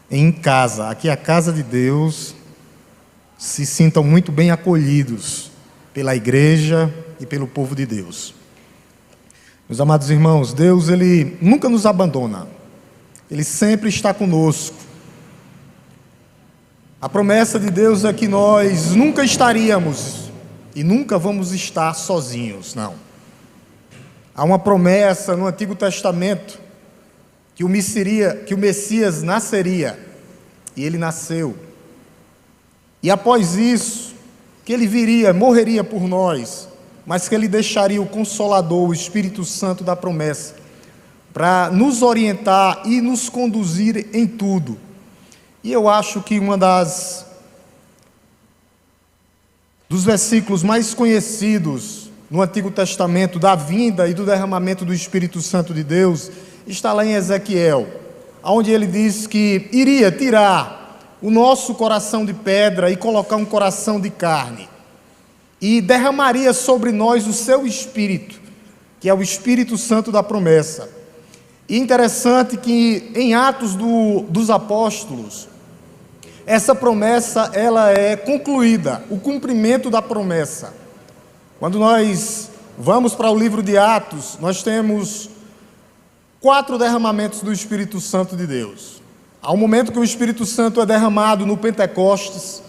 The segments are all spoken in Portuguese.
em casa, aqui é a casa de Deus, se sintam muito bem acolhidos pela igreja e pelo povo de Deus. Meus amados irmãos, Deus, Ele nunca nos abandona, Ele sempre está conosco. A promessa de Deus é que nós nunca estaríamos e nunca vamos estar sozinhos, não. Há uma promessa no Antigo Testamento que o Messias nasceria, e ele nasceu. E após isso, que ele viria, morreria por nós, mas que ele deixaria o Consolador, o Espírito Santo da promessa, para nos orientar e nos conduzir em tudo. E eu acho que dos versículos mais conhecidos no Antigo Testamento, da vinda e do derramamento do Espírito Santo de Deus, está lá em Ezequiel, onde ele diz que iria tirar o nosso coração de pedra e colocar um coração de carne, e derramaria sobre nós o seu Espírito, que é o Espírito Santo da promessa. E interessante que em Atos dos Apóstolos, essa promessa ela é concluída, o cumprimento da promessa. Quando nós vamos para o livro de Atos, nós temos 4 derramamentos do Espírito Santo de Deus. Há um momento que o Espírito Santo é derramado no Pentecostes,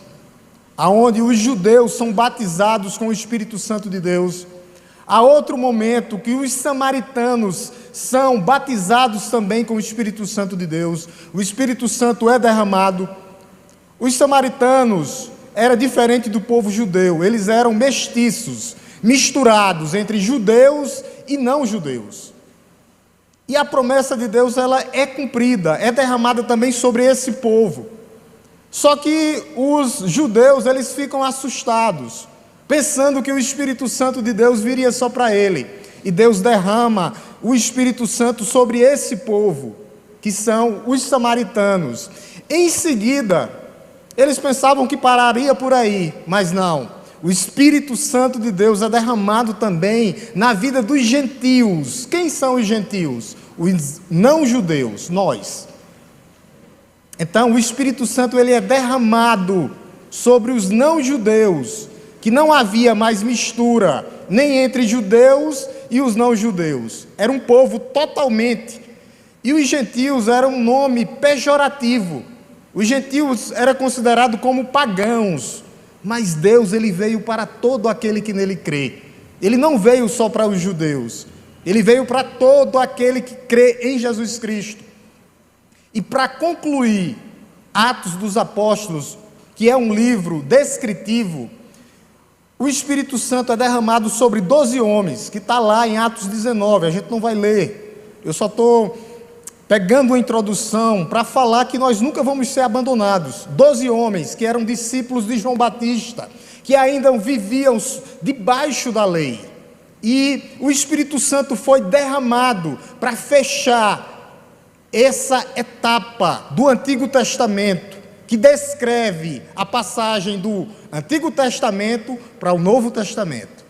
aonde os judeus são batizados com o Espírito Santo de Deus. Há outro momento que os samaritanos são batizados também com o Espírito Santo de Deus. O Espírito Santo é derramado. Os samaritanos eram diferentes do povo judeu, eles eram mestiços, misturados entre judeus e não judeus. E a promessa de Deus ela é cumprida, é derramada também sobre esse povo. Só que os judeus eles ficam assustados, pensando que o Espírito Santo de Deus viria só para ele. E Deus derrama o Espírito Santo sobre esse povo, que são os samaritanos. Em seguida, eles pensavam que pararia por aí, mas não. O Espírito Santo de Deus é derramado também na vida dos gentios. Quem são os gentios? Os não-judeus, nós. Então, o Espírito Santo ele é derramado sobre os não-judeus, que não havia mais mistura, nem entre judeus e os não-judeus. Era um povo totalmente. E os gentios eram um nome pejorativo. Os gentios eram considerados como pagãos. Mas Deus ele veio para todo aquele que nele crê. Ele não veio só para os judeus. Ele veio para todo aquele que crê em Jesus Cristo. E para concluir, Atos dos Apóstolos, que é um livro descritivo, o Espírito Santo é derramado sobre 12 homens, que está lá em Atos 19, a gente não vai ler. Eu só estou pegando uma introdução para falar que nós nunca vamos ser abandonados. 12 homens que eram discípulos de João Batista, que ainda viviam debaixo da lei. E o Espírito Santo foi derramado para fechar essa etapa do Antigo Testamento, que descreve a passagem do Antigo Testamento para o Novo Testamento.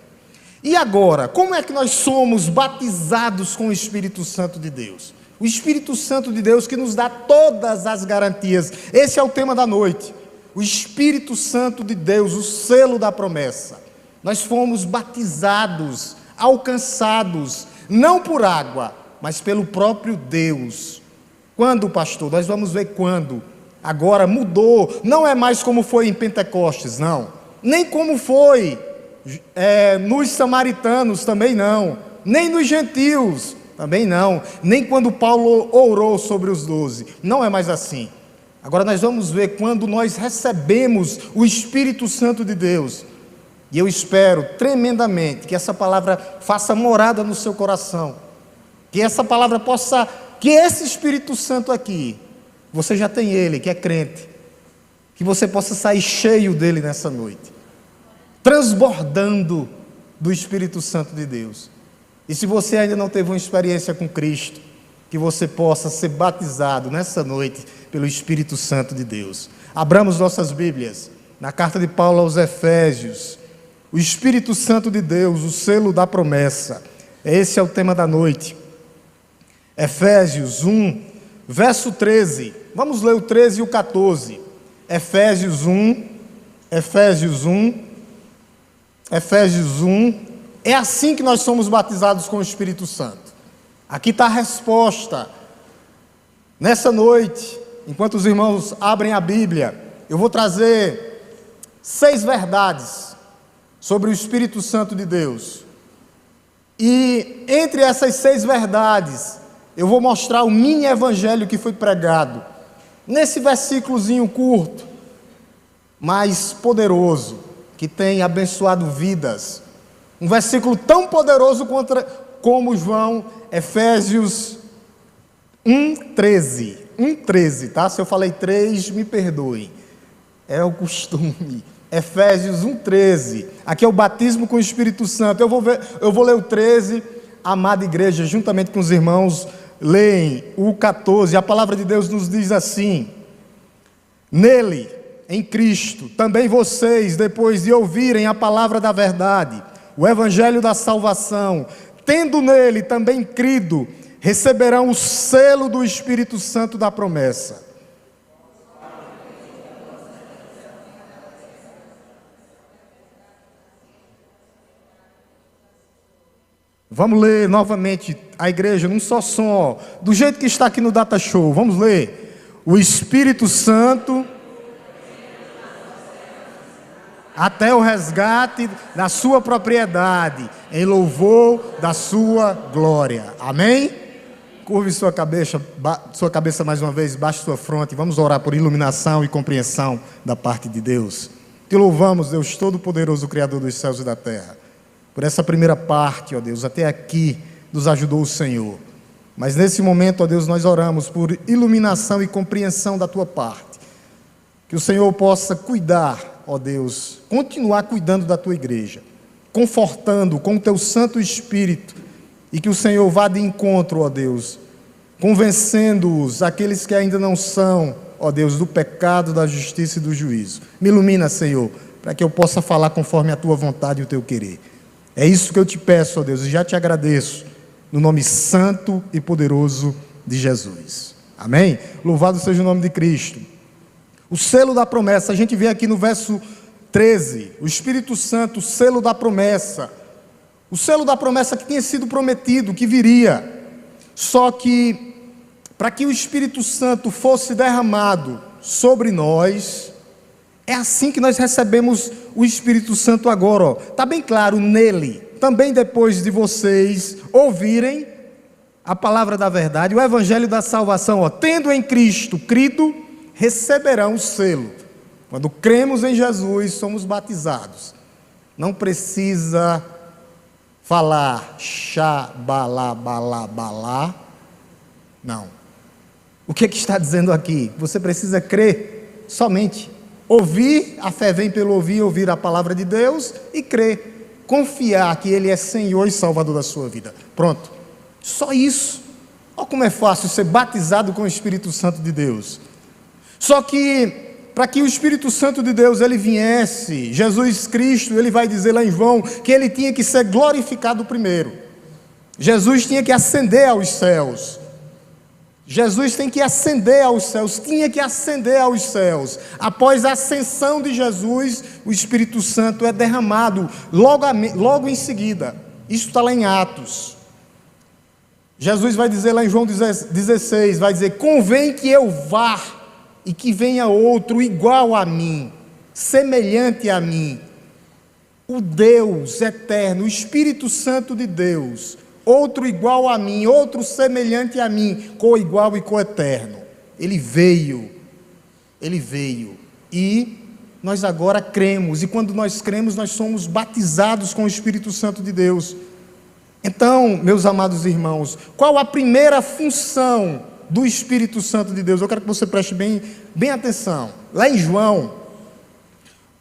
E agora, como é que nós somos batizados com o Espírito Santo de Deus? O Espírito Santo de Deus que nos dá todas as garantias. Esse é o tema da noite. O Espírito Santo de Deus, o selo da promessa. Nós fomos batizados, alcançados, não por água, mas pelo próprio Deus. Quando, pastor? Nós vamos ver quando. Agora mudou. Não é mais como foi em Pentecostes, não. Nem como foi nos samaritanos, também não. Nem nos gentios, também não. Nem quando Paulo orou sobre os 12. Não é mais assim. Agora nós vamos ver quando nós recebemos o Espírito Santo de Deus. E eu espero tremendamente que essa palavra faça morada no seu coração. Que essa palavra possa, que esse Espírito Santo aqui, você já tem ele, que é crente. Que você possa sair cheio dele nessa noite. Transbordando do Espírito Santo de Deus. E se você ainda não teve uma experiência com Cristo, que você possa ser batizado nessa noite pelo Espírito Santo de Deus. Abramos nossas Bíblias na carta de Paulo aos Efésios. O Espírito Santo de Deus, o selo da promessa. Esse é o tema da noite. Efésios 1, verso 13. Vamos ler o 13 e o 14. Efésios 1. É assim que nós somos batizados com o Espírito Santo. Aqui está a resposta. Nessa noite, enquanto os irmãos abrem a Bíblia, eu vou trazer 6 verdades sobre o Espírito Santo de Deus. E entre essas 6 verdades, eu vou mostrar o mini evangelho que foi pregado nesse versículozinho curto, mas poderoso, que tem abençoado vidas. Um versículo tão poderoso como João, Efésios 1:13. 1:13, tá? Se eu falei 3, me perdoem. É o costume. Efésios 1:13. Aqui é o batismo com o Espírito Santo. Eu vou ler o 13, amada igreja, juntamente com os irmãos, leem o 14. A palavra de Deus nos diz assim: nele, em Cristo, também vocês, depois de ouvirem a palavra da verdade, o evangelho da salvação, tendo nele também crido, receberão o selo do Espírito Santo da promessa. Vamos ler novamente a igreja num só som, do jeito que está aqui no Data Show. Vamos ler. O Espírito Santo até o resgate da sua propriedade, em louvor da sua glória. Amém? Curve sua cabeça mais uma vez, baixe sua fronte. Vamos orar por iluminação e compreensão da parte de Deus. Te louvamos, Deus Todo-Poderoso, Criador dos céus e da terra. Por essa primeira parte, ó Deus, até aqui nos ajudou o Senhor. Mas nesse momento, ó Deus, nós oramos por iluminação e compreensão da tua parte. Que o Senhor possa cuidar, ó Deus, continuar cuidando da tua igreja, confortando com o teu Santo Espírito, e que o Senhor vá de encontro, ó Deus, convencendo-os, aqueles que ainda não são, ó Deus, do pecado, da justiça e do juízo. Me ilumina, Senhor, para que eu possa falar conforme a tua vontade e o teu querer. É isso que eu te peço, ó Deus, e já te agradeço, no nome santo e poderoso de Jesus. Amém? Louvado seja o nome de Cristo. O selo da promessa, a gente vê aqui no verso 13, o Espírito Santo, o selo da promessa. O selo da promessa que tinha sido prometido, que viria. Só que, para que o Espírito Santo fosse derramado sobre nós, é assim que nós recebemos o Espírito Santo agora. Está bem claro, nele, também depois de vocês ouvirem a palavra da verdade, o evangelho da salvação, tendo em Cristo crido, receberão o selo. Quando cremos em Jesus, somos batizados. Não precisa falar xabalabalá. Não. O que está dizendo aqui? Você precisa crer somente. Ouvir, a fé vem pelo ouvir a palavra de Deus e crer. Confiar que Ele é Senhor e Salvador da sua vida. Pronto. Só isso. Olha como é fácil ser batizado com o Espírito Santo de Deus. Só que, para que o Espírito Santo de Deus ele viesse, Jesus Cristo, ele vai dizer lá em João, que ele tinha que ser glorificado primeiro. Jesus tinha que ascender aos céus. Jesus tem que ascender aos céus, tinha que ascender aos céus. Após a ascensão de Jesus, o Espírito Santo é derramado logo em seguida. Isso está lá em Atos. Jesus vai dizer lá em João 16, vai dizer: convém que eu vá e que venha outro igual a mim, semelhante a mim. O Deus eterno, o Espírito Santo de Deus, outro igual a mim, outro semelhante a mim, co-igual e co-eterno. Ele veio, e nós agora cremos, e quando nós cremos, nós somos batizados com o Espírito Santo de Deus. Então, meus amados irmãos, qual a primeira função do Espírito Santo de Deus? Eu quero que você preste bem atenção. Lá em João,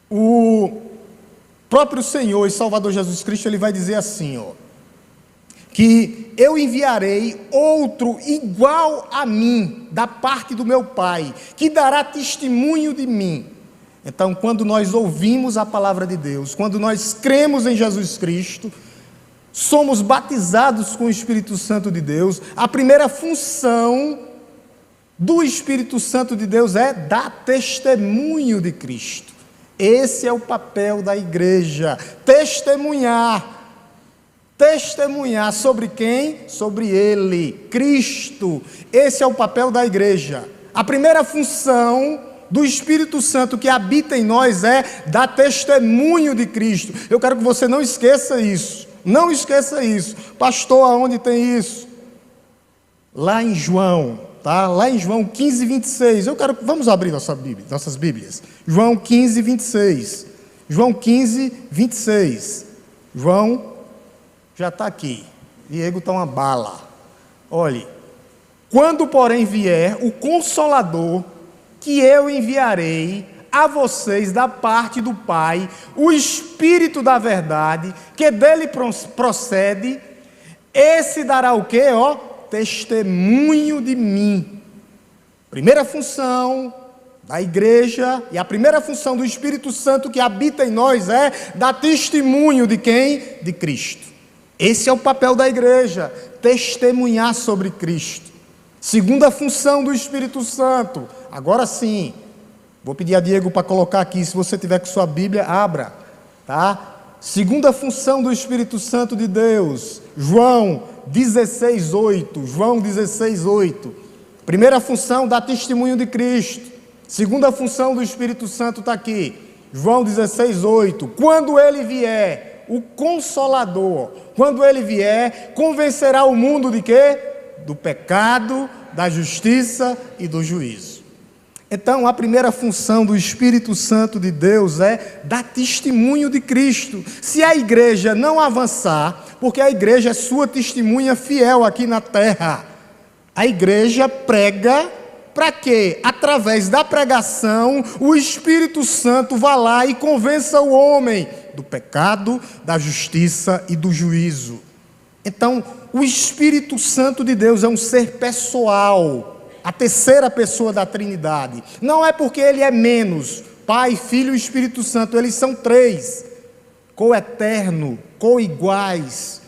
o próprio Senhor e Salvador Jesus Cristo, ele vai dizer assim, que eu enviarei outro igual a mim, da parte do meu Pai, que dará testemunho de mim. Então, quando nós ouvimos a palavra de Deus, quando nós cremos em Jesus Cristo, somos batizados com o Espírito Santo de Deus, a primeira função do Espírito Santo de Deus é dar testemunho de Cristo. Esse é o papel da igreja, testemunhar. Testemunhar sobre quem? Sobre Ele, Cristo. Esse é o papel da igreja. A primeira função do Espírito Santo que habita em nós é dar testemunho de Cristo. Eu quero que você não esqueça isso. Não esqueça isso. Pastor, aonde tem isso? Lá em João, tá? Lá em João 15, 26. Vamos abrir nossas Bíblias. João 15, 26. João 15, 26. João já está aqui. Diego está uma bala. Olhe. Quando, porém, vier o Consolador, que eu enviarei a vocês da parte do Pai, o Espírito da verdade, que dele procede, esse dará o quê? Testemunho de mim. Primeira função da igreja e a primeira função do Espírito Santo que habita em nós é dar testemunho de quem? De Cristo. Esse é o papel da igreja, testemunhar sobre Cristo. Segunda função do Espírito Santo, agora sim, vou pedir a Diego para colocar aqui, se você tiver com sua Bíblia, abra, tá? Segunda função do Espírito Santo de Deus, João 16:8, João 16:8. Primeira função, dar testemunho de Cristo. Segunda função do Espírito Santo está aqui, João 16:8. Quando ele vier, o Consolador, quando ele vier, convencerá o mundo de quê? Do pecado, da justiça e do juízo. Então, a primeira função do Espírito Santo de Deus é dar testemunho de Cristo. Se a igreja não avançar, porque a igreja é sua testemunha fiel aqui na terra, a igreja prega para quê? Através da pregação, o Espírito Santo vá lá e convença o homem do pecado, da justiça e do juízo. Então, o Espírito Santo de Deus é um ser pessoal, a terceira pessoa da Trindade. Não é porque ele é menos, Pai, Filho e Espírito Santo, eles são três, coeterno, coiguais.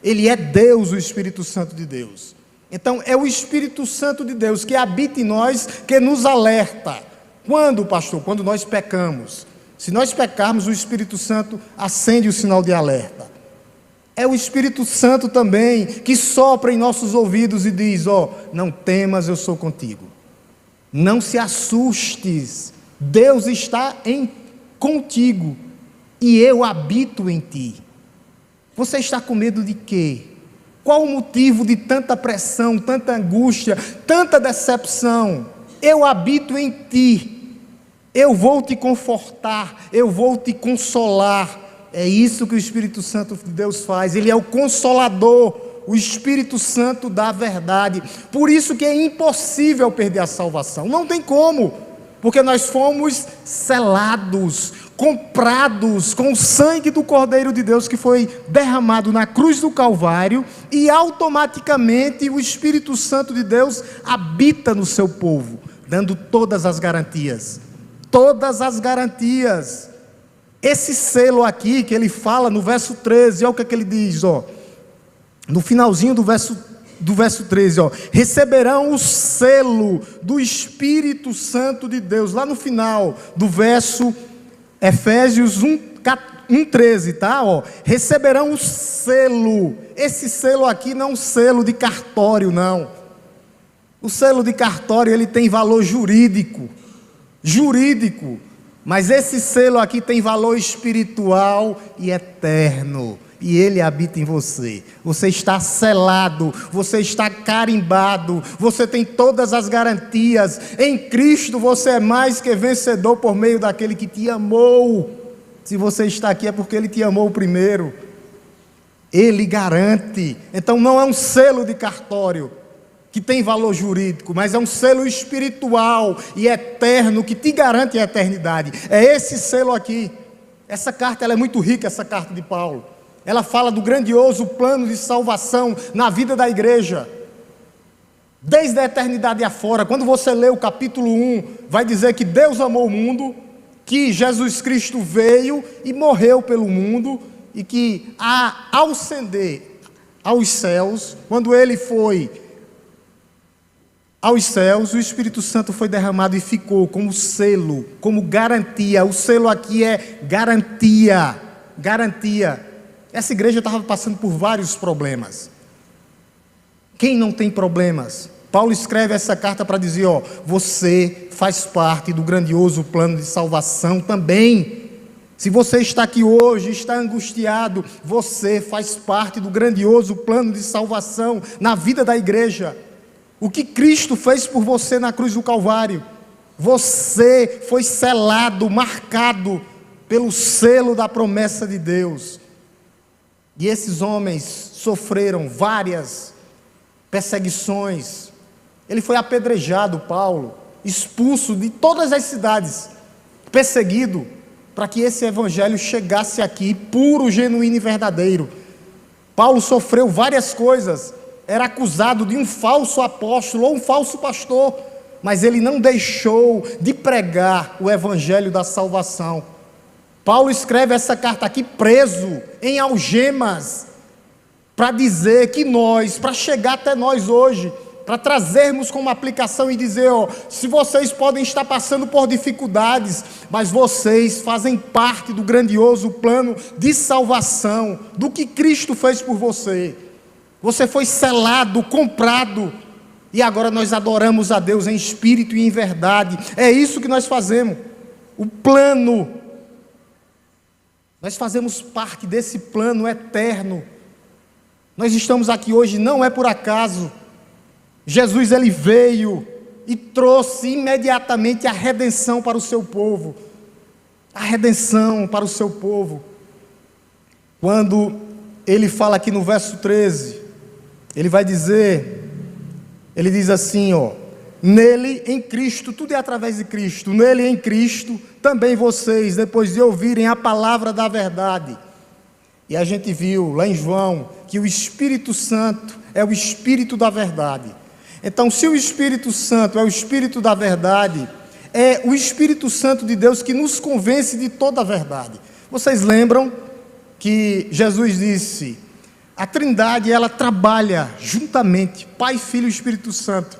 Ele é Deus, o Espírito Santo de Deus. Então, é o Espírito Santo de Deus que habita em nós, que nos alerta. Quando, pastor? Quando nós pecamos. Se nós pecarmos, o Espírito Santo acende o sinal de alerta. É o Espírito Santo também que sopra em nossos ouvidos e diz: não temas, eu sou contigo. Não se assustes, Deus está contigo e eu habito em ti. Você está com medo de quê? Qual o motivo de tanta pressão, tanta angústia, tanta decepção? Eu habito em ti, eu vou te confortar, eu vou te consolar. É isso que o Espírito Santo de Deus faz. Ele é o Consolador, o Espírito Santo da verdade. Por isso que é impossível perder a salvação. Não tem como, porque nós fomos selados, comprados com o sangue do Cordeiro de Deus que foi derramado na cruz do Calvário, e automaticamente o Espírito Santo de Deus habita no seu povo, dando todas as garantias. Todas as garantias. Esse selo aqui que ele fala no verso 13, olha o que ele diz, no finalzinho do verso 13, receberão o selo do Espírito Santo de Deus, lá no final do verso Efésios 1:13, tá? Receberão o selo. Esse selo aqui não é um selo de cartório, não. O selo de cartório, ele tem valor jurídico, mas esse selo aqui tem valor espiritual e eterno, e ele habita em você. Você está selado, você está carimbado, você tem todas as garantias. Em Cristo você é mais que vencedor por meio daquele que te amou. Se você está aqui é porque ele te amou primeiro. Ele garante. Então não é um selo de cartório que tem valor jurídico, mas é um selo espiritual e eterno que te garante a eternidade. É esse selo aqui. Essa carta, ela é muito rica, essa carta de Paulo. Ela fala do grandioso plano de salvação na vida da igreja, desde a eternidade afora. Quando você lê o capítulo 1, vai dizer que Deus amou o mundo, que Jesus Cristo veio e morreu pelo mundo, e que ao ascender aos céus, quando ele foi aos céus, o Espírito Santo foi derramado e ficou como selo, como garantia. O selo aqui é garantia, garantia. Essa igreja estava passando por vários problemas. Quem não tem problemas? Paulo escreve essa carta para dizer, você faz parte do grandioso plano de salvação também. Se você está aqui hoje, está angustiado, você faz parte do grandioso plano de salvação na vida da igreja. O que Cristo fez por você na cruz do Calvário, você foi selado, marcado pelo selo da promessa de Deus. E esses homens sofreram várias perseguições. Ele foi apedrejado, Paulo, expulso de todas as cidades, perseguido, para que esse evangelho chegasse aqui, puro, genuíno e verdadeiro. Paulo sofreu várias coisas, era acusado de um falso apóstolo ou um falso pastor, mas ele não deixou de pregar o evangelho da salvação. Paulo escreve essa carta aqui preso, em algemas, para dizer que nós, para chegar até nós hoje, para trazermos como aplicação e dizer, se vocês podem estar passando por dificuldades, mas vocês fazem parte do grandioso plano de salvação, do que Cristo fez por você. Você foi selado, comprado, e agora nós adoramos a Deus em espírito e em verdade. É isso que nós fazemos. O plano. Nós fazemos parte desse plano eterno. Nós estamos aqui hoje não é por acaso. Jesus, ele veio e trouxe imediatamente a redenção para o seu povo. A redenção para o seu povo. Quando ele fala aqui no verso 13, ele vai dizer, ele diz assim, nele, em Cristo, tudo é através de Cristo, nele, em Cristo, também vocês, depois de ouvirem a palavra da verdade. E a gente viu lá em João, que o Espírito Santo é o Espírito da verdade. Então, se o Espírito Santo é o Espírito da verdade, é o Espírito Santo de Deus que nos convence de toda a verdade. Vocês lembram que Jesus disse, a Trindade, ela trabalha juntamente, Pai, Filho e Espírito Santo.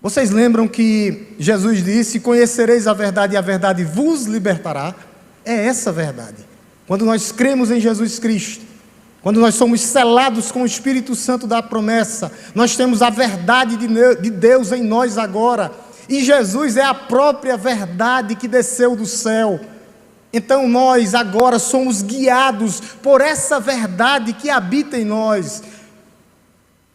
Vocês lembram que Jesus disse, conhecereis a verdade e a verdade vos libertará? É essa a verdade. Quando nós cremos em Jesus Cristo, quando nós somos selados com o Espírito Santo da promessa, nós temos a verdade de Deus em nós agora. E Jesus é a própria verdade que desceu do céu. Então nós agora somos guiados por essa verdade que habita em nós.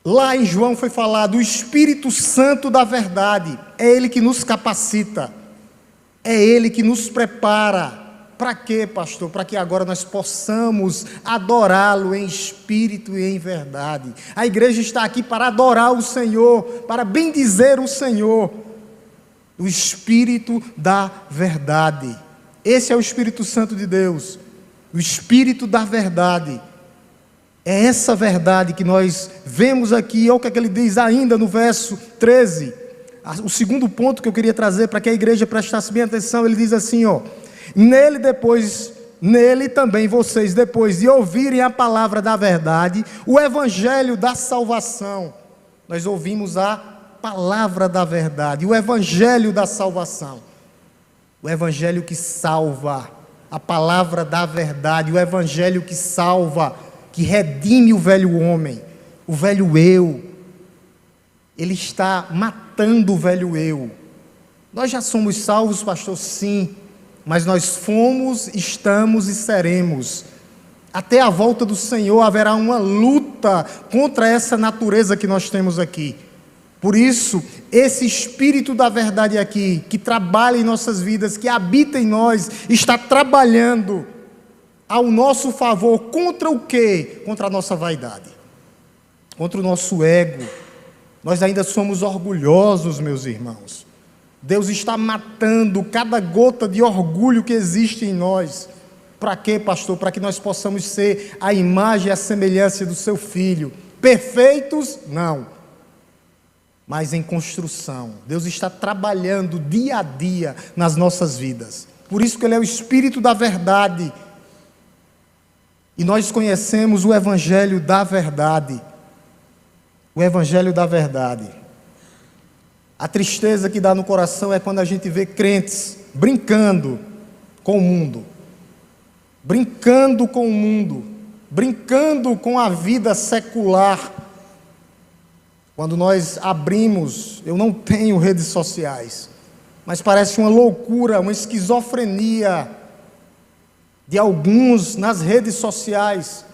Lá em João foi falado, o Espírito Santo da verdade, é Ele que nos capacita, é Ele que nos prepara. Para quê, pastor? Para que agora nós possamos adorá-lo em espírito e em verdade. A igreja está aqui para adorar o Senhor, para bendizer o Senhor. O Espírito da verdade. Esse é o Espírito Santo de Deus. O Espírito da verdade. É essa verdade que nós vemos aqui. Olha o que é que ele diz ainda no verso 13. O segundo ponto que eu queria trazer para que a igreja prestasse bem atenção, ele diz assim, nele também vocês, depois de ouvirem a palavra da verdade, o evangelho da salvação. Nós ouvimos a palavra da verdade, o evangelho da salvação. O evangelho que salva, a palavra da verdade, o evangelho que salva, que redime o velho homem, o velho eu. Ele está matando o velho eu. Nós já somos salvos, pastor? Sim. Mas nós fomos, estamos e seremos. Até a volta do Senhor haverá uma luta contra essa natureza que nós temos aqui. Por isso, esse Espírito da verdade aqui, que trabalha em nossas vidas, que habita em nós, está trabalhando ao nosso favor. Contra o quê? Contra a nossa vaidade, contra o nosso ego. Nós ainda somos orgulhosos, meus irmãos. Deus está matando cada gota de orgulho que existe em nós. Para quê, pastor? Para que nós possamos ser a imagem e a semelhança do seu Filho. Perfeitos? Não. Mas em construção. Deus está trabalhando dia a dia nas nossas vidas. Por isso que Ele é o Espírito da verdade. E nós conhecemos o Evangelho da verdade. O Evangelho da verdade. A tristeza que dá no coração é quando a gente vê crentes brincando com o mundo, brincando com o mundo, brincando com a vida secular. Quando nós abrimos, eu não tenho redes sociais, mas parece uma loucura, uma esquizofrenia de alguns nas redes sociais,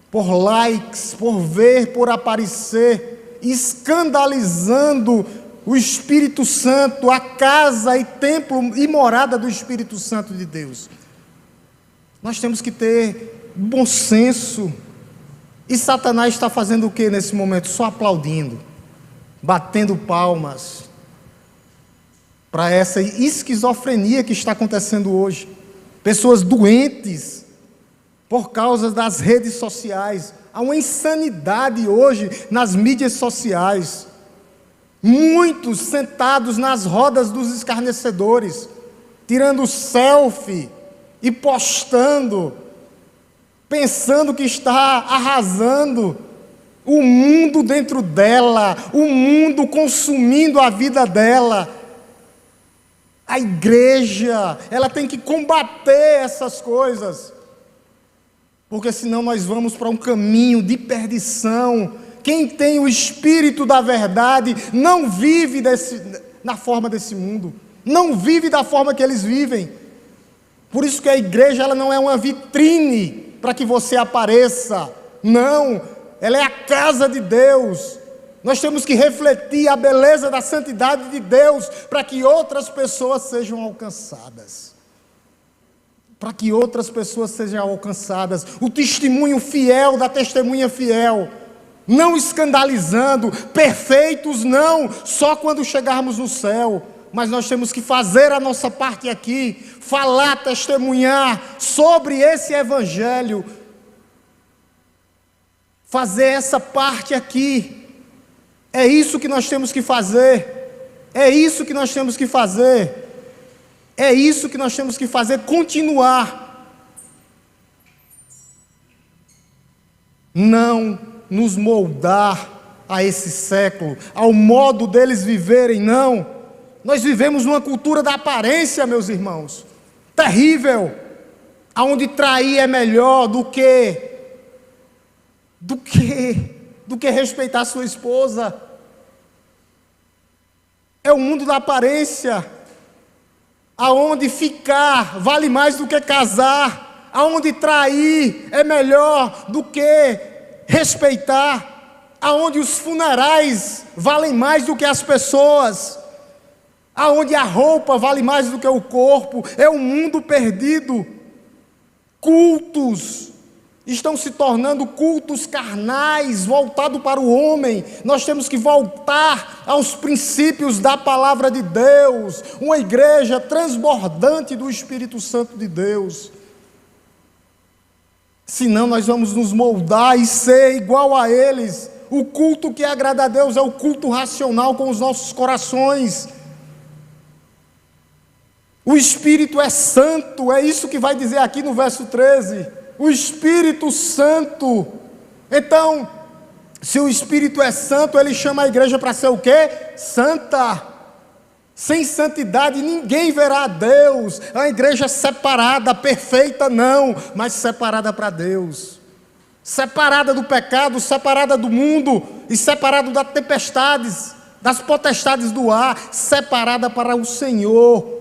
por likes, por ver, por aparecer, escandalizando o Espírito Santo, a casa e templo e morada do Espírito Santo de Deus. Nós temos que ter bom senso. E Satanás está fazendo o que nesse momento? Só aplaudindo, batendo palmas para essa esquizofrenia que está acontecendo hoje. Pessoas doentes por causa das redes sociais. Há uma insanidade hoje nas mídias sociais. Muitos sentados nas rodas dos escarnecedores, tirando selfie e postando, pensando que está arrasando, o mundo dentro dela, o mundo consumindo a vida dela. A igreja, ela tem que combater essas coisas, porque senão nós vamos para um caminho de perdição. Quem tem o Espírito da verdade não vive na forma desse mundo, não vive da forma que eles vivem. Por isso que a igreja, ela não é uma vitrine para que você apareça, não, ela é a casa de Deus. Nós temos que refletir a beleza da santidade de Deus para que outras pessoas sejam alcançadas. Para que outras pessoas sejam alcançadas. O testemunho fiel da testemunha fiel. Não escandalizando, perfeitos não, só quando chegarmos no céu. Mas nós temos que fazer a nossa parte aqui, falar, testemunhar sobre esse evangelho. Fazer essa parte aqui. É isso que nós temos que fazer. É isso que nós temos que fazer. É isso que nós temos que fazer, continuar. Não nos moldar a esse século, ao modo deles viverem, não. Nós vivemos numa cultura da aparência, meus irmãos, terrível, aonde trair é melhor do que respeitar sua esposa. É o mundo da aparência, aonde ficar vale mais do que casar, aonde trair é melhor do que respeitar, aonde os funerais valem mais do que as pessoas, aonde a roupa vale mais do que o corpo. É um mundo perdido. Cultos estão se tornando cultos carnais, voltados para o homem. Nós temos que voltar aos princípios da palavra de Deus, uma igreja transbordante do Espírito Santo de Deus. Senão nós vamos nos moldar e ser igual a eles. O culto que agrada a Deus é o culto racional com os nossos corações. O Espírito é santo, é isso que vai dizer aqui no verso 13. O Espírito Santo. Então, se o Espírito é santo, ele chama a igreja para ser o quê? Santa. Sem santidade ninguém verá a Deus. A igreja separada, perfeita não, mas separada para Deus. Separada do pecado, separada do mundo e separada das tempestades, das potestades do ar, separada para o Senhor.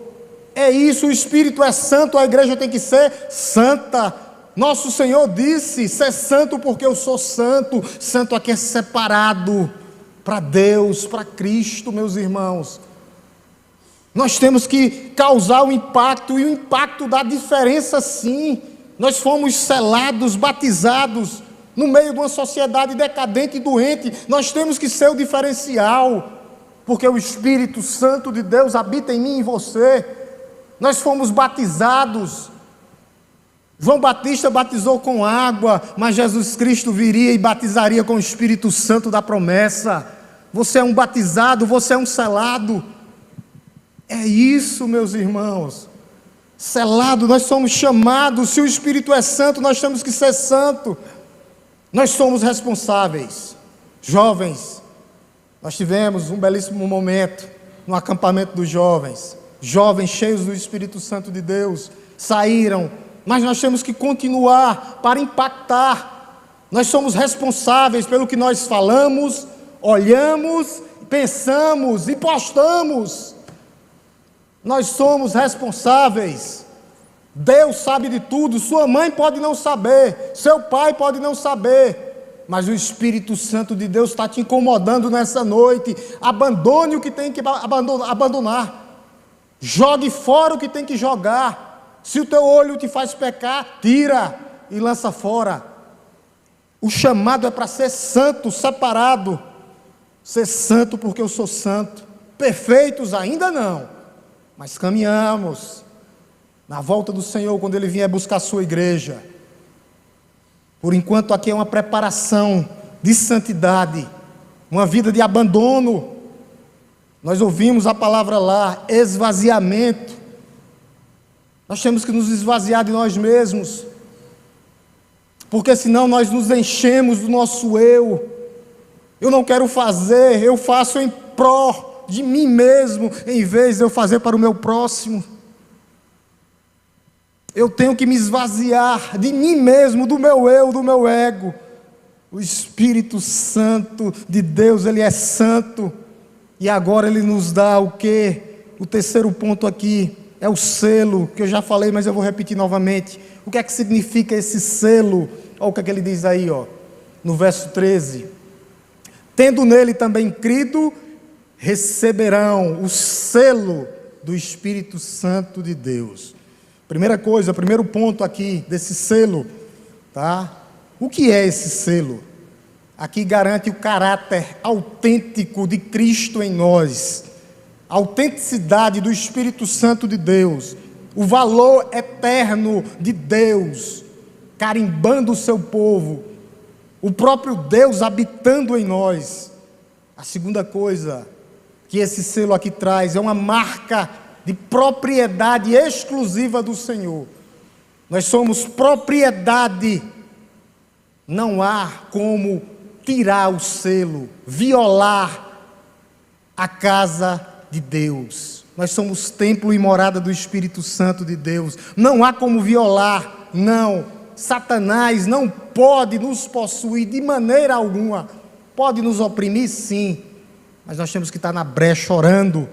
É isso, o Espírito é santo, a igreja tem que ser santa. Nosso Senhor disse: ser santo porque eu sou santo. Santo aqui é separado para Deus, para Cristo, meus irmãos. Nós temos que causar o impacto, e o impacto dá diferença sim. Nós fomos selados, batizados, no meio de uma sociedade decadente e doente. Nós temos que ser o diferencial, porque o Espírito Santo de Deus habita em mim e em você. Nós fomos batizados. João Batista batizou com água, mas Jesus Cristo viria e batizaria com o Espírito Santo da promessa. Você é um batizado, você é um selado. É isso, meus irmãos. Selado, nós somos chamados. Se o Espírito é santo, nós temos que ser santo. Nós somos responsáveis. Jovens, Nós tivemos um belíssimo momento no acampamento dos jovens. Jovens cheios do Espírito Santo de Deus saíram, mas nós temos que continuar para impactar. Nós somos responsáveis pelo que nós falamos, olhamos, pensamos e postamos. Nós somos responsáveis. Deus sabe de tudo. Sua mãe pode não saber, seu pai pode não saber, mas o Espírito Santo de Deus está te incomodando nessa noite. Abandone o que tem que abandonar. Jogue fora o que tem que jogar. Se o teu olho te faz pecar, tira e lança fora. O chamado é para ser santo, separado. Ser santo porque eu sou santo. Perfeitos ainda não, mas caminhamos na volta do Senhor quando Ele vier buscar a sua igreja. Por enquanto aqui é uma preparação de santidade, uma vida de abandono. Nós ouvimos a palavra lá, esvaziamento. Nós temos que nos esvaziar de nós mesmos, porque senão nós nos enchemos do nosso eu. Eu não quero fazer, eu faço em pró de mim mesmo, em vez de eu fazer para o meu próximo. Eu tenho que me esvaziar de mim mesmo, do meu eu, do meu ego. O Espírito Santo de Deus, Ele é santo. E agora Ele nos dá o quê? O terceiro ponto aqui é o selo, que eu já falei, mas eu vou repetir novamente. O que é que significa esse selo? Olha o que é que ele diz aí, ó, no verso 13. Tendo nele também crido, receberão o selo do Espírito Santo de Deus. Primeira coisa, primeiro ponto aqui desse selo, tá? O que é esse selo? Aqui garante o caráter autêntico de Cristo em nós, a autenticidade do Espírito Santo de Deus, o valor eterno de Deus, carimbando o seu povo, o próprio Deus habitando em nós. A segunda coisa que esse selo aqui traz é uma marca de propriedade exclusiva do Senhor. Nós somos propriedade. Não há como tirar o selo, violar a casa de Deus. Nós somos templo e morada do Espírito Santo de Deus. Não há como violar, não. Satanás não pode nos possuir de maneira alguma. Pode nos oprimir, sim, mas nós temos que estar na brecha orando.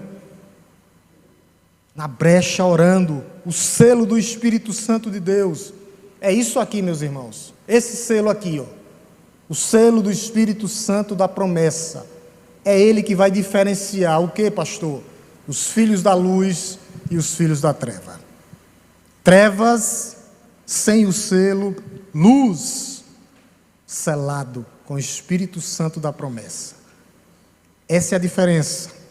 Na brecha orando. O selo do Espírito Santo de Deus é isso aqui, meus irmãos. Esse selo aqui, ó, o selo do Espírito Santo da promessa. É ele que vai diferenciar o que, pastor? Os filhos da luz e os filhos da treva. Trevas sem o selo, luz selado com o Espírito Santo da promessa. Essa é a diferença.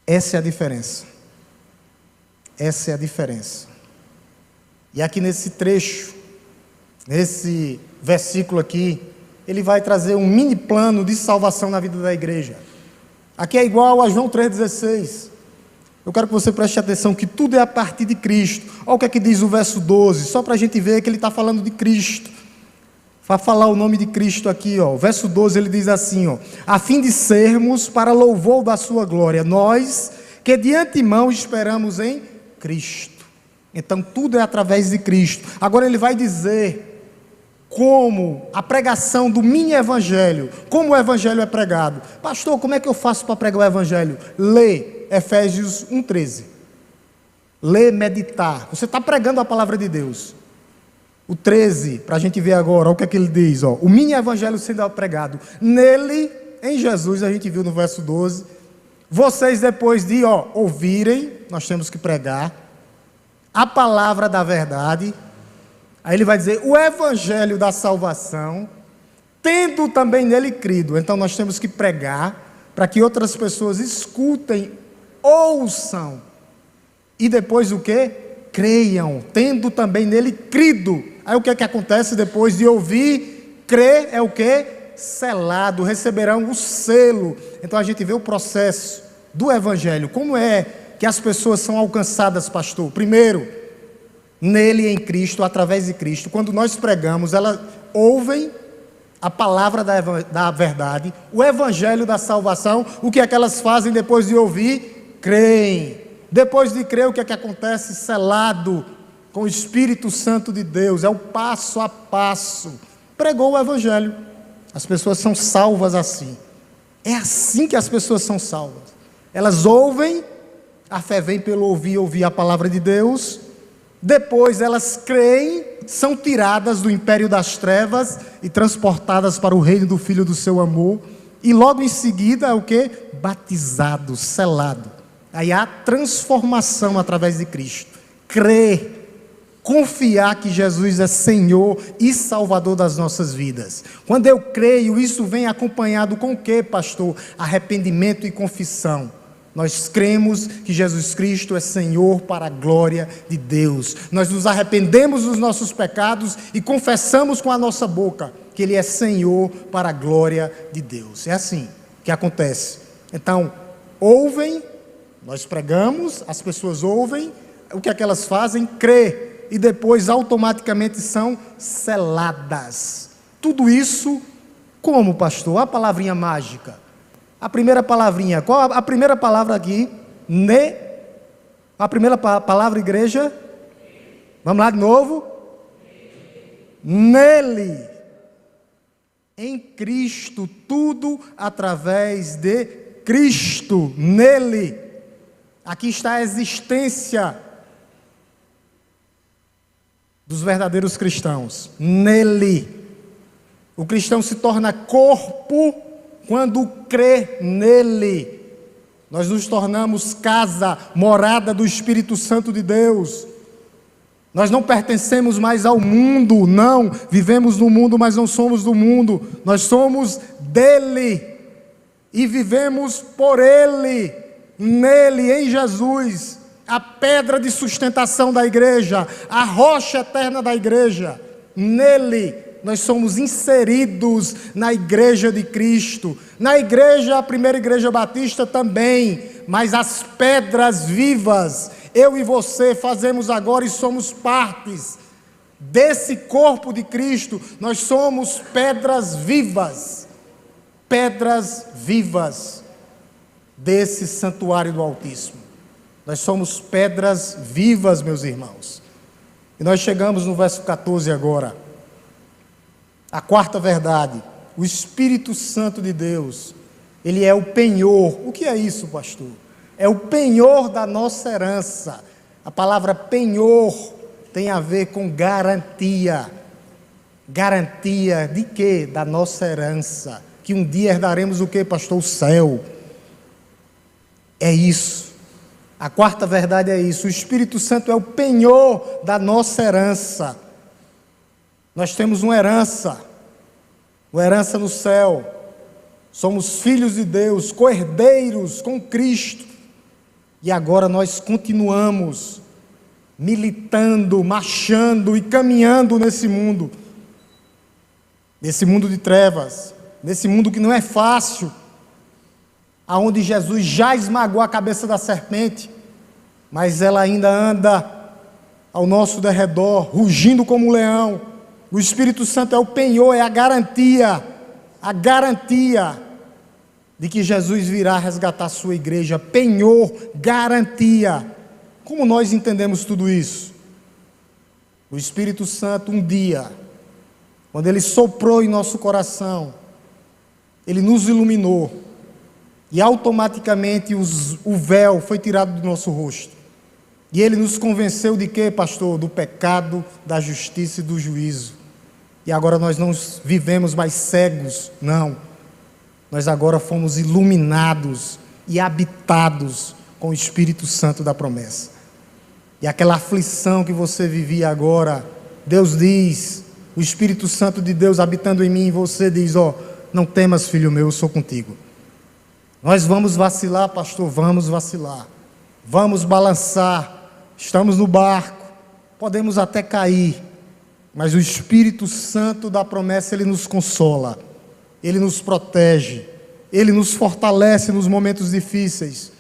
Essa é a diferença. Essa é a diferença. E aqui nesse trecho, nesse versículo aqui, ele vai trazer um mini plano de salvação na vida da igreja. Aqui é igual a João 3,16. Eu quero que você preste atenção que tudo é a partir de Cristo. Olha o que é que diz o verso 12, só para a gente ver que ele está falando de Cristo. Vai falar o nome de Cristo aqui, ó. O verso 12 ele diz assim, ó: a fim de sermos para louvor da sua glória, nós que de antemão esperamos em Cristo. Então tudo é através de Cristo. Agora ele vai dizer como a pregação do mini evangelho, como o evangelho é pregado. Pastor, como é que eu faço para pregar o evangelho? Lê Efésios 1,13. Lê, meditar. Você está pregando a palavra de Deus. O 13, para a gente ver agora, olha o que é que ele diz, ó. O mini evangelho sendo pregado. Nele, em Jesus, a gente viu no verso 12. Vocês depois de ouvirem, nós temos que pregar a palavra da verdade. Aí ele vai dizer, o evangelho da salvação, tendo também nele crido. Então nós temos que pregar, para que outras pessoas escutem, ouçam, e depois o quê? Creiam, tendo também nele crido. Aí o que é que acontece depois de ouvir, crer, é o quê? Selado, receberão o selo. Então a gente vê o processo do evangelho. Como é que as pessoas são alcançadas, pastor? Primeiro, nele, em Cristo, através de Cristo. Quando nós pregamos, elas ouvem, a palavra da verdade, o evangelho da salvação. O que é que elas fazem depois de ouvir? Creem. Depois de crer, o que é que acontece? Selado com o Espírito Santo de Deus. É o passo a passo. Pregou o evangelho. As pessoas são salvas assim. É assim que as pessoas são salvas. Elas ouvem, a fé vem pelo ouvir a palavra de Deus. Depois elas creem, são tiradas do império das trevas e transportadas para o reino do Filho do seu amor. E logo em seguida é o que? Batizado, selado. Aí há transformação através de Cristo. Crer, confiar que Jesus é Senhor e Salvador das nossas vidas. Quando eu creio, isso vem acompanhado com o que, pastor? Arrependimento e confissão. Nós cremos que Jesus Cristo é Senhor para a glória de Deus. Nós nos arrependemos dos nossos pecados e confessamos com a nossa boca que Ele é Senhor para a glória de Deus. É assim que acontece. Então, ouvem, nós pregamos, as pessoas ouvem, o que é que elas fazem? Crê, e depois automaticamente são seladas. Tudo isso, como, pastor? A palavrinha mágica. A primeira palavrinha, qual a primeira palavra aqui? A primeira palavra, igreja? Vamos lá de novo? Nele. Em Cristo, tudo através de Cristo, nele. Aqui está a existência dos verdadeiros cristãos, nele. O cristão se torna corpo quando crê nele. Nós nos tornamos casa, morada do Espírito Santo de Deus. Nós não pertencemos mais ao mundo, não. Vivemos no mundo, mas não somos do mundo. Nós somos dele e vivemos por ele, nele, em Jesus, a pedra de sustentação da igreja, a rocha eterna da igreja. Nele nós somos inseridos na igreja de Cristo. Na igreja, a primeira igreja batista também, mas as pedras vivas, eu e você fazemos agora e somos partes desse corpo de Cristo. Nós somos pedras vivas desse santuário do Altíssimo. Nós somos pedras vivas, meus irmãos. E nós chegamos no verso 14 agora. A quarta verdade, o Espírito Santo de Deus, ele é o penhor. O que é isso, pastor? É o penhor da nossa herança. A palavra penhor tem a ver com garantia. Garantia de quê? Da nossa herança. Que um dia herdaremos o quê, pastor? O céu. É isso. A quarta verdade é isso. O Espírito Santo é o penhor da nossa herança. Nós temos uma herança no céu. Somos filhos de Deus, co-herdeiros com Cristo. E agora nós continuamos militando, marchando e caminhando nesse mundo de trevas, nesse mundo que não é fácil, aonde Jesus já esmagou a cabeça da serpente, mas ela ainda anda ao nosso derredor, rugindo como um leão. O Espírito Santo é o penhor, é a garantia de que Jesus virá resgatar a sua igreja. Penhor, garantia. Como nós entendemos tudo isso? O Espírito Santo, um dia, quando Ele soprou em nosso coração, Ele nos iluminou, e automaticamente o véu foi tirado do nosso rosto. E Ele nos convenceu de quê, pastor? Do pecado, da justiça e do juízo. E agora nós não vivemos mais cegos, não. Nós agora fomos iluminados e habitados com o Espírito Santo da promessa. E aquela aflição que você vivia agora, Deus diz, o Espírito Santo de Deus habitando em mim, e você diz, não temas, filho meu, eu sou contigo. Nós vamos vacilar, pastor, vamos vacilar. Vamos balançar, estamos no barco, podemos até cair, mas o Espírito Santo da promessa, Ele nos consola, Ele nos protege, Ele nos fortalece nos momentos difíceis.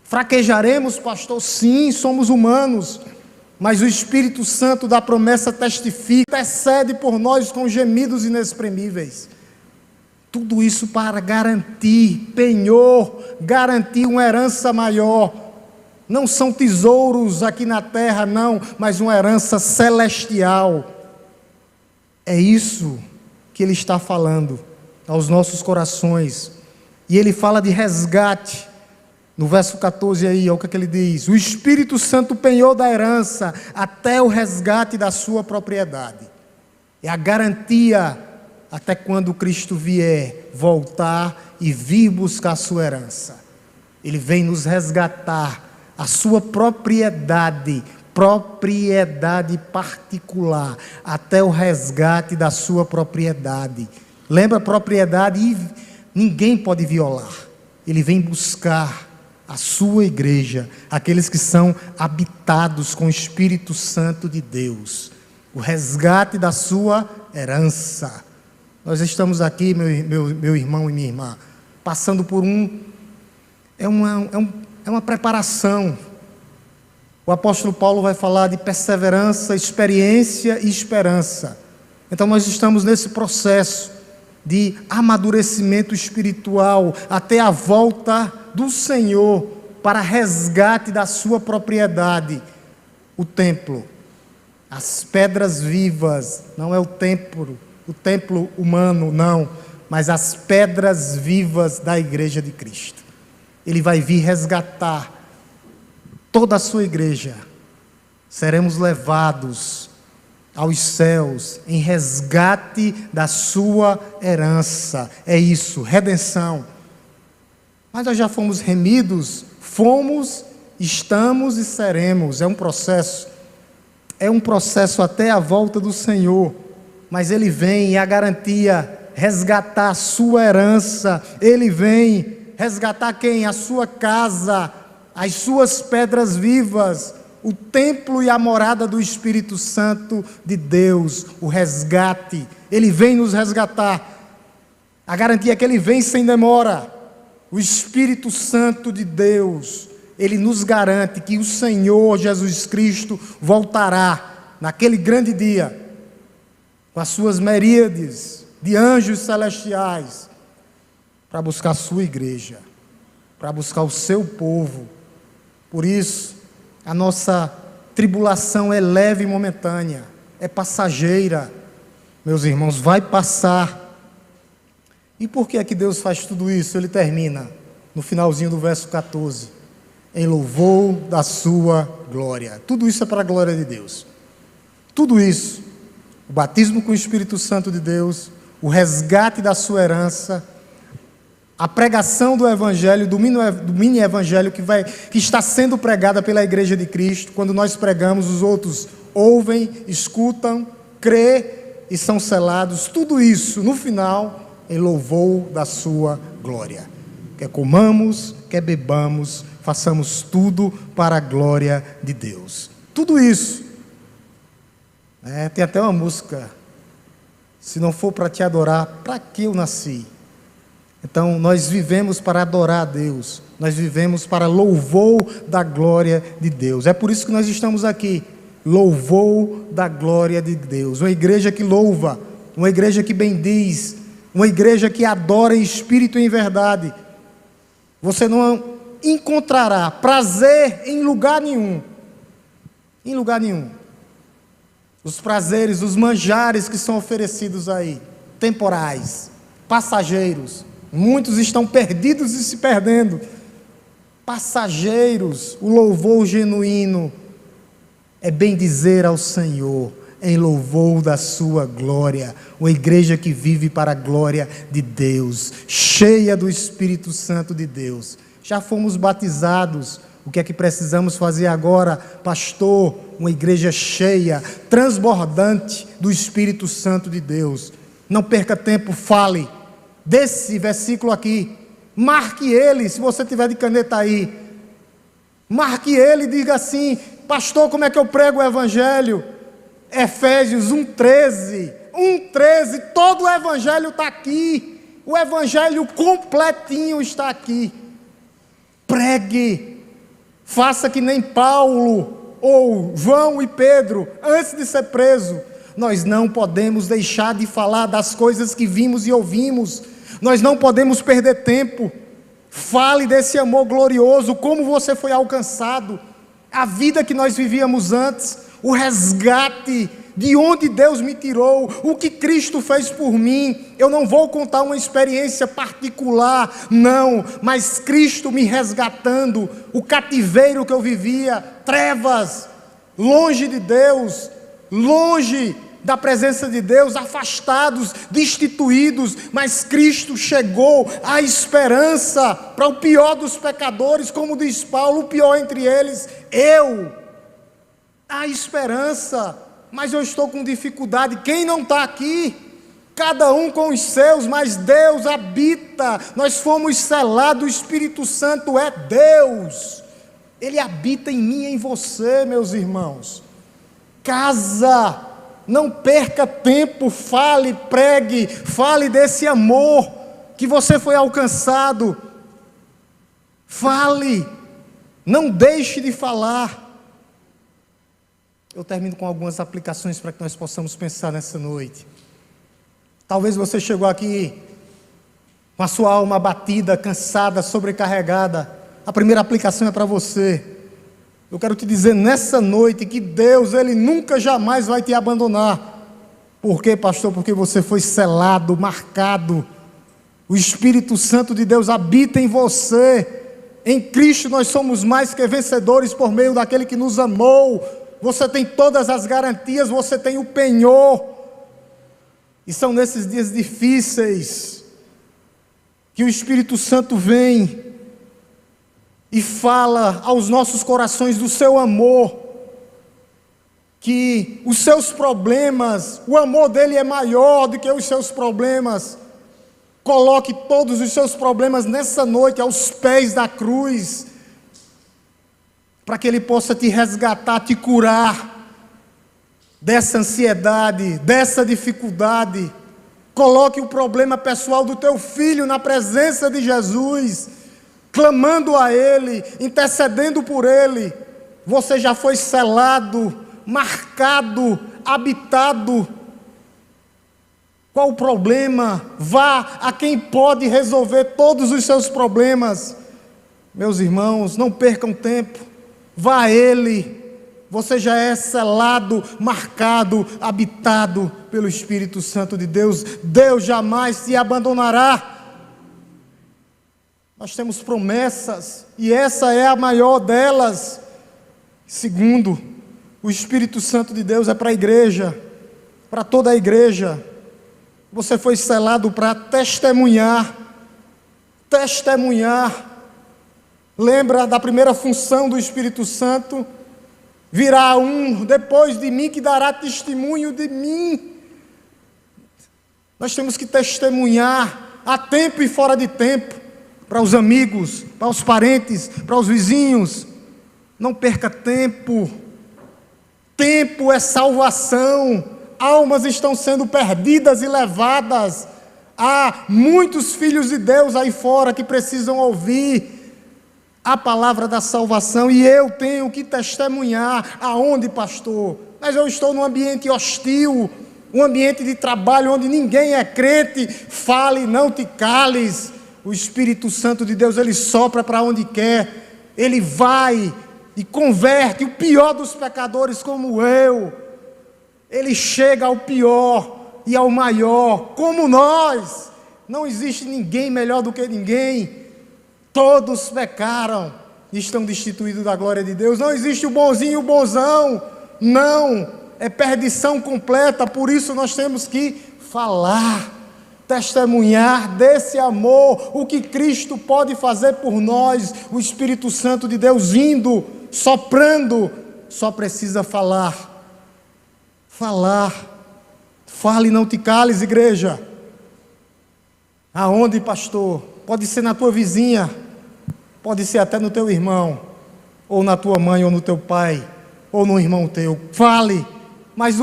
Fraquejaremos, pastor? Sim, somos humanos, mas o Espírito Santo da promessa testifica, intercede por nós com gemidos inexprimíveis. Tudo isso para garantir penhor, garantir uma herança maior. Não são tesouros aqui na terra, não, mas uma herança celestial. É isso que ele está falando aos nossos corações. E ele fala de resgate. No verso 14 aí, olha o que ele diz: o Espírito Santo penhou da herança até o resgate da sua propriedade. É a garantia até quando Cristo vier voltar e vir buscar a sua herança. Ele vem nos resgatar a sua propriedade particular, até o resgate da sua propriedade. Lembra, propriedade e ninguém pode violar. Ele vem buscar a sua igreja, aqueles que são habitados com o Espírito Santo de Deus, o resgate da sua herança. Nós estamos aqui, meu irmão e minha irmã, passando por é uma preparação. O apóstolo Paulo vai falar de perseverança, experiência e esperança. Então nós estamos nesse processo de amadurecimento espiritual até a volta do Senhor para resgate da sua propriedade, o templo. As pedras vivas, não é o templo humano, não, mas as pedras vivas da igreja de Cristo. Ele vai vir resgatar toda a sua igreja. Seremos levados aos céus em resgate da sua herança. É isso, redenção. Mas nós já fomos remidos, estamos e seremos. É um processo até a volta do Senhor. Mas Ele vem e a garantia, resgatar a sua herança. Ele vem resgatar quem? A sua casa, as suas pedras vivas, o templo e a morada do Espírito Santo de Deus, o resgate. Ele vem nos resgatar. A garantia é que Ele vem sem demora. O Espírito Santo de Deus, Ele nos garante que o Senhor Jesus Cristo voltará naquele grande dia, com as suas miríades de anjos celestiais, para buscar a sua igreja, para buscar o seu povo. Por isso, a nossa tribulação é leve e momentânea, é passageira, meus irmãos, vai passar. E por que é que Deus faz tudo isso? Ele termina no finalzinho do verso 14, em louvor da sua glória. Tudo isso é para a glória de Deus. Tudo isso, o batismo com o Espírito Santo de Deus, o resgate da sua herança, a pregação do Evangelho, do mini-evangelho que está sendo pregada pela Igreja de Cristo. Quando nós pregamos, os outros ouvem, escutam, crê e são selados. Tudo isso, no final, em louvor da sua glória. Quer comamos, quer bebamos, façamos tudo para a glória de Deus. Tudo isso. Tem até uma música: se não for para te adorar, para que eu nasci? Então, nós vivemos para adorar a Deus, nós vivemos para louvor da glória de Deus. É por isso que nós estamos aqui, louvor da glória de Deus. Uma igreja que louva, uma igreja que bendiz, uma igreja que adora em espírito e em verdade. Você não encontrará prazer em lugar nenhum. Em lugar nenhum. Os prazeres, os manjares que são oferecidos aí, temporais, passageiros. Muitos estão perdidos e se perdendo. Passageiros. O louvor genuíno é bendizer ao Senhor em louvor da sua glória. Uma igreja que vive para a glória de Deus, cheia do Espírito Santo de Deus. Já fomos batizados. O que é que precisamos fazer agora, pastor? Uma igreja cheia, transbordante do Espírito Santo de Deus. Não perca tempo, fale desse versículo aqui. Marque ele, se você tiver de caneta aí. Marque ele e diga assim: pastor, como é que eu prego o Evangelho? Efésios 1:13, todo o Evangelho está aqui, o Evangelho completinho está aqui. Pregue, faça que nem Paulo, ou João e Pedro, antes de ser preso. Nós não podemos deixar de falar das coisas que vimos e ouvimos, Nós não podemos perder tempo. Fale desse amor glorioso, como você foi alcançado, a vida que nós vivíamos antes, o resgate, de onde Deus me tirou, o que Cristo fez por mim. Eu não vou contar uma experiência particular, não, mas Cristo me resgatando, o cativeiro que eu vivia, trevas, longe de Deus, longe da presença de Deus, afastados, destituídos, mas Cristo chegou, a esperança para o pior dos pecadores, como diz Paulo, o pior entre eles, eu, a esperança, mas eu estou com dificuldade. Quem não está aqui? Cada um com os seus, mas Deus habita, nós fomos selados, o Espírito Santo é Deus, Ele habita em mim e em você, meus irmãos. Casa, não perca tempo, fale, pregue, fale desse amor que você foi alcançado, fale, não deixe de falar. Eu termino com algumas aplicações para que nós possamos pensar nessa noite. Talvez você chegou aqui com a sua alma abatida, cansada, sobrecarregada. A primeira aplicação é para você. Eu quero te dizer nessa noite que Deus, Ele nunca jamais vai te abandonar. Por quê, pastor? Porque você foi selado, marcado. O Espírito Santo de Deus habita em você. Em Cristo nós somos mais que vencedores por meio daquele que nos amou. Você tem todas as garantias, você tem o penhor. E são nesses dias difíceis que o Espírito Santo vem e fala aos nossos corações do seu amor, que os seus problemas, o amor dele é maior do que os seus problemas. Coloque todos os seus problemas nessa noite aos pés da cruz, para que ele possa te resgatar, te curar dessa ansiedade, dessa dificuldade. Coloque o problema pessoal do teu filho na presença de Jesus, clamando a Ele, intercedendo por Ele. Você já foi selado, marcado, habitado. Qual o problema? Vá a quem pode resolver todos os seus problemas. Meus irmãos, não percam tempo, vá a Ele. Você já é selado, marcado, habitado pelo Espírito Santo de Deus. Deus jamais te abandonará. Nós temos promessas, e essa é a maior delas. Segundo, o Espírito Santo de Deus é para a igreja, para toda a igreja. Você foi selado para testemunhar. Testemunhar. Lembra da primeira função do Espírito Santo? Virá um depois de mim que dará testemunho de mim. Nós temos que testemunhar a tempo e fora de tempo, para os amigos, para os parentes, para os vizinhos. Não perca tempo. Tempo é salvação. Almas estão sendo perdidas e levadas. Há muitos filhos de Deus aí fora que precisam ouvir a palavra da salvação, e eu tenho que testemunhar. Aonde, pastor? Mas eu estou num ambiente hostil, um ambiente de trabalho onde ninguém é crente. Fale, não te cales. O Espírito Santo de Deus, Ele sopra para onde quer. Ele vai e converte o pior dos pecadores como eu. Ele chega ao pior e ao maior, como nós. Não existe ninguém melhor do que ninguém. Todos pecaram e estão destituídos da glória de Deus. Não existe o bonzinho e o bonzão. Não, é perdição completa. Por isso nós temos que falar, testemunhar desse amor, o que Cristo pode fazer por nós. O Espírito Santo de Deus indo, soprando, só precisa falar. Falar. Fale, não te cales, igreja. Aonde, pastor? Pode ser na tua vizinha, pode ser até no teu irmão, ou na tua mãe, ou no teu pai, ou no irmão teu. Fale. Mas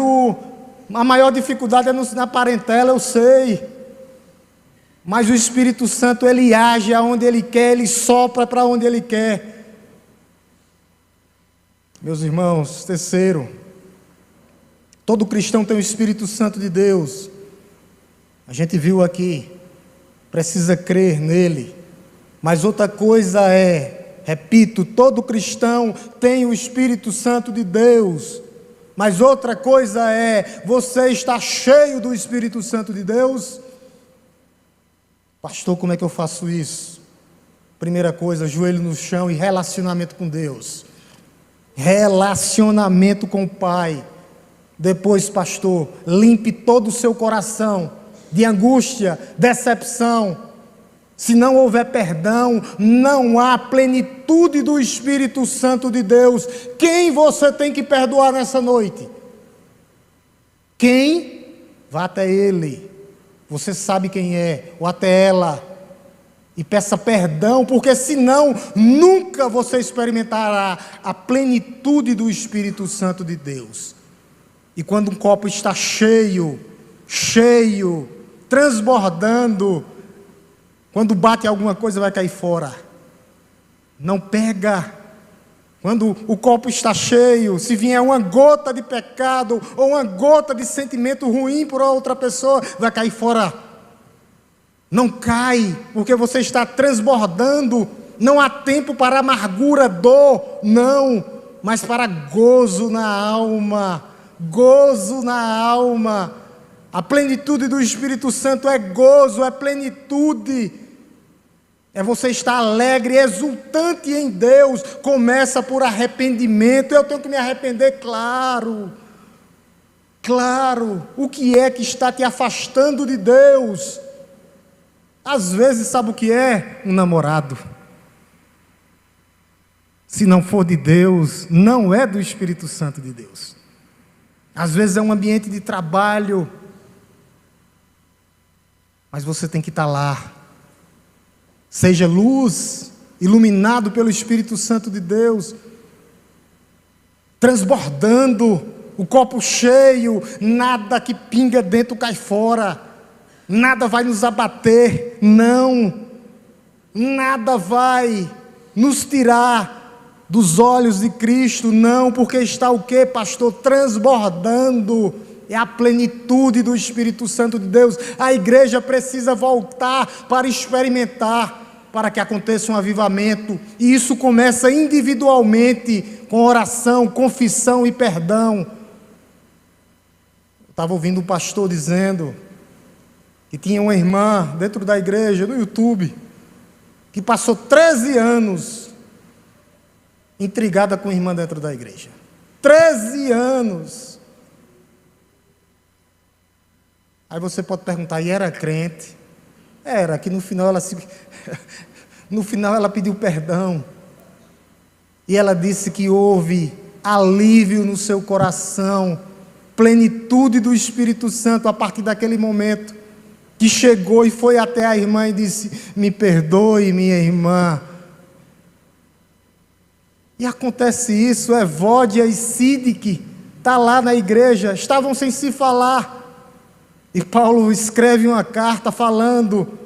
a maior dificuldade é na parentela, eu sei. Mas o Espírito Santo, Ele age aonde Ele quer, Ele sopra para onde Ele quer. Meus irmãos, terceiro, todo cristão tem o Espírito Santo de Deus. A gente viu aqui precisa crer nele. Mas outra coisa é, repito, todo cristão tem o Espírito Santo de Deus. Mas outra coisa é, você está cheio do Espírito Santo de Deus? Pastor, como é que eu faço isso? Primeira coisa, joelho no chão e relacionamento com Deus. Relacionamento com o Pai. Depois, pastor, limpe todo o seu coração de angústia, decepção. Se não houver perdão, não há plenitude do Espírito Santo de Deus. Quem você tem que perdoar nessa noite? Quem? Vá até ele. Você sabe quem é, ou até ela. E peça perdão, porque senão nunca você experimentará a plenitude do Espírito Santo de Deus. E quando um copo está cheio, transbordando, quando bate alguma coisa vai cair fora. Não pega. Quando o copo está cheio, se vier uma gota de pecado ou uma gota de sentimento ruim por outra pessoa, vai cair fora. Não cai, porque você está transbordando. Não há tempo para amargura, dor, não, mas para gozo na alma. Gozo na alma. A plenitude do Espírito Santo é gozo, é plenitude. É você estar alegre, exultante em Deus. Começa por arrependimento. Eu tenho que me arrepender, claro. Claro. O que é que está te afastando de Deus? Às vezes, sabe o que é? Um namorado. Se não for de Deus, não é do Espírito Santo de Deus. Às vezes é um ambiente de trabalho. Mas você tem que estar lá. Seja luz, iluminado pelo Espírito Santo de Deus, transbordando, o copo cheio, nada que pinga dentro cai fora, nada vai nos abater, não, nada vai nos tirar dos olhos de Cristo, não, porque está o quê, pastor? Transbordando. É a plenitude do Espírito Santo de Deus. A igreja precisa voltar para experimentar, para que aconteça um avivamento. E isso começa individualmente, com oração, confissão e perdão. Eu estava ouvindo um pastor dizendo que tinha uma irmã dentro da igreja, no YouTube, que passou 13 anos intrigada com a irmã dentro da igreja. 13 anos. Aí você pode perguntar, e era crente? Era, que no final ela pediu perdão. E ela disse que houve alívio no seu coração, plenitude do Espírito Santo a partir daquele momento, que chegou e foi até a irmã e disse, me perdoe, minha irmã. E acontece isso, Evódia e Sídique, está lá na igreja, estavam sem se falar. E Paulo escreve uma carta falando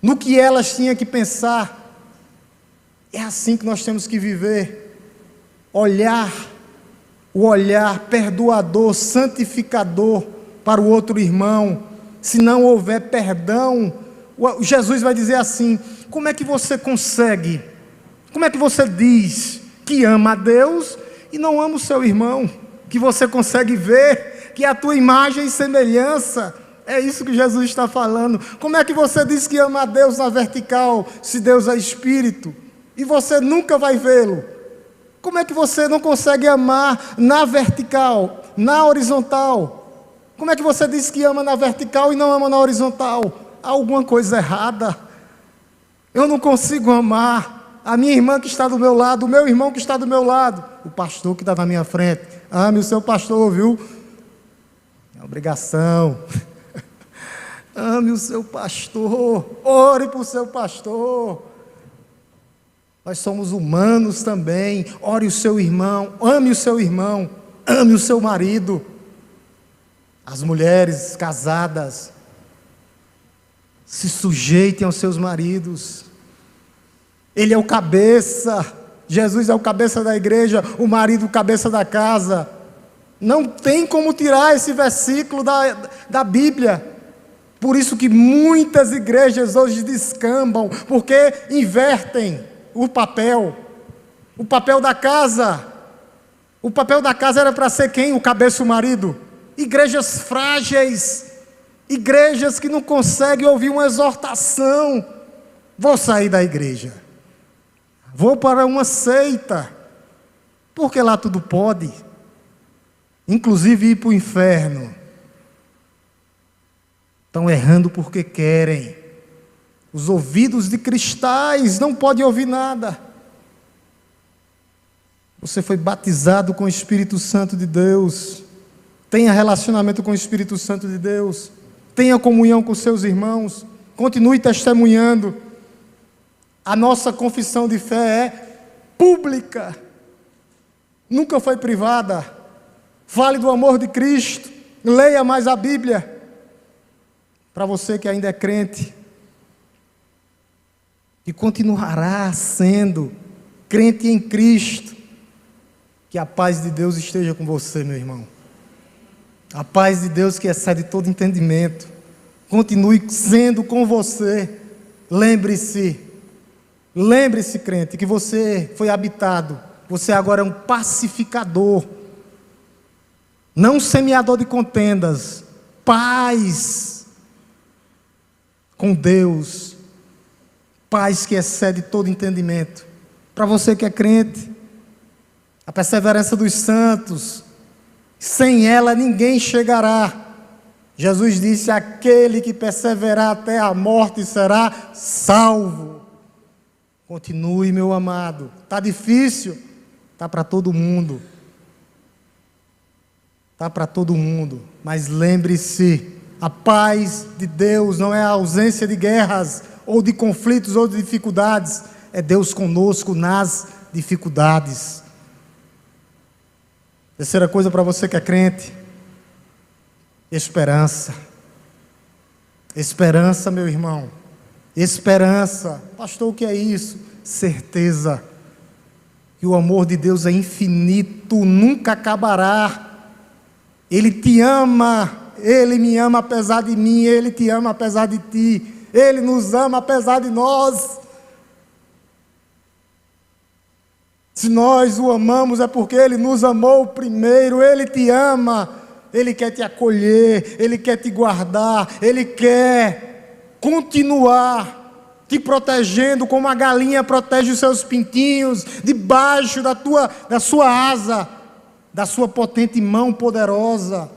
no que elas tinham que pensar. É assim que nós temos que viver. O olhar perdoador, santificador para o outro irmão. Se não houver perdão, Jesus vai dizer assim, como é que você consegue? Como é que você diz que ama a Deus e não ama o seu irmão? Que você consegue ver que é a tua imagem e semelhança. É isso que Jesus está falando. Como é que você diz que ama a Deus na vertical, se Deus é Espírito, e você nunca vai vê-lo? Como é que você não consegue amar na vertical, na horizontal? Como é que você diz que ama na vertical e não ama na horizontal? Há alguma coisa errada. Eu não consigo amar a minha irmã que está do meu lado, o meu irmão que está do meu lado, o pastor que está na minha frente. Ame o seu pastor, viu? É obrigação. Ame o seu pastor, ore por seu pastor. Nós somos humanos também. Ore o seu irmão, ame o seu irmão, ame o seu marido. As mulheres casadas, se sujeitem aos seus maridos. Ele é o cabeça, Jesus é o cabeça da igreja, o marido o cabeça da casa. Não tem como tirar esse versículo da Bíblia. Por isso que muitas igrejas hoje descambam, porque invertem o papel da casa. O papel da casa era para ser quem? O cabeça, o marido. Igrejas frágeis, igrejas que não conseguem ouvir uma exortação. Vou sair da igreja, vou para uma seita, porque lá tudo pode, inclusive ir para o inferno. Estão errando porque querem. Os ouvidos de cristais não podem ouvir nada. Você foi batizado com o Espírito Santo de Deus. Tenha relacionamento com o Espírito Santo de Deus. Tenha comunhão com seus irmãos. Continue testemunhando. A nossa confissão de fé é pública. Nunca foi privada. Fale do amor de Cristo. Leia mais a Bíblia. Para você que ainda é crente, e continuará sendo crente em Cristo, que a paz de Deus esteja com você, meu irmão. A paz de Deus que excede todo entendimento, continue sendo com você. Lembre-se, crente, que você foi habitado, você agora é um pacificador, não semeador de contendas, paz com Deus, paz que excede todo entendimento. Para você que é crente, a perseverança dos santos, sem ela ninguém chegará. Jesus disse: aquele que perseverar até a morte será salvo. Continue, meu amado. Está difícil? Está para todo mundo. Está para todo mundo. Mas lembre-se, a paz de Deus não é a ausência de guerras, ou de conflitos, ou de dificuldades. É Deus conosco nas dificuldades. Terceira coisa para você que é crente: esperança. Esperança, meu irmão. Esperança. Pastor, o que é isso? Certeza que o amor de Deus é infinito, nunca acabará. Ele te ama, Ele me ama apesar de mim, Ele te ama apesar de ti, Ele nos ama apesar de nós. Se nós o amamos é porque Ele nos amou primeiro. Ele te ama, Ele quer te acolher, Ele quer te guardar, Ele quer continuar te protegendo como a galinha protege os seus pintinhos, debaixo da sua asa, da sua potente mão poderosa.